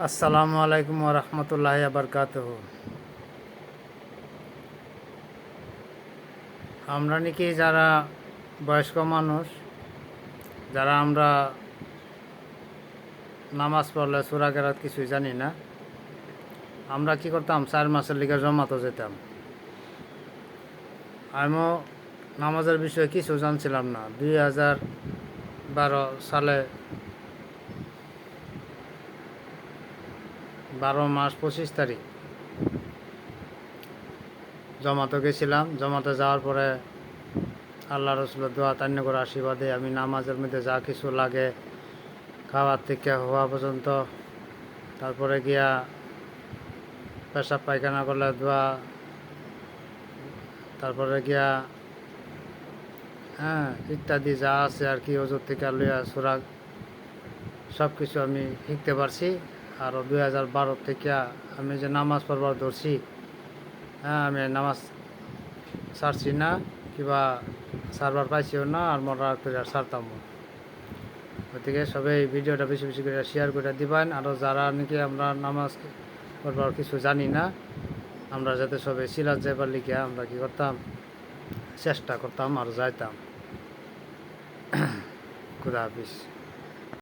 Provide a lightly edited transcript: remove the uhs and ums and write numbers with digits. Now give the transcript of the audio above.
আসসালামু আলাইকুম ওরহমতুল্লাহি বারকাতুহু। আমরা নাকি যারা বয়স্ক মানুষ, যারা আমরা নামাজ পড়লে সূরা কেরাত কিছুই জানি না, আমরা কি করতাম, 4 মাসের লিগে জমাতে যেতাম। আমিও নামাজের বিষয়ে কিছু জানছিলাম না। 2012 সালে 12 মাস 25 তারিখ জমাতে গেছিলাম। জমাতে যাওয়ার পরে আল্লাহ রসুলের দোয়া তান্য করে আশীর্বাদে আমি নামাজের মধ্যে যা কিছু লাগে, খাওয়ার থেকে হওয়া পর্যন্ত, তারপরে গিয়া পেশাব পায়খানা করলে দোয়া, তারপরে গিয়া ইত্যাদি যা আছে আর কি, ওজোর থেকে লইয়া সুরা সব কিছু আমি শিখতে পারছি। আর 2012 থেকে আমি যে নামাজ পড়বার ধরছি, আমি নামাজ ছাড়ছি না, কিবা সারবার পাইছিও না, আর মরা করে আর ছাড়তামও। গতিকে সবাই ভিডিওটা বেশি বেশি করে শেয়ার করে দিবেন। আরও যারা নাকি আমরা নামাজ পড়বার কিছু জানি না, আমরা যাতে সবাই সিরাজ যাইবার লিখে আমরা কি করতাম, চেষ্টা করতাম আর যাইতাম। খুদা হাফিজ।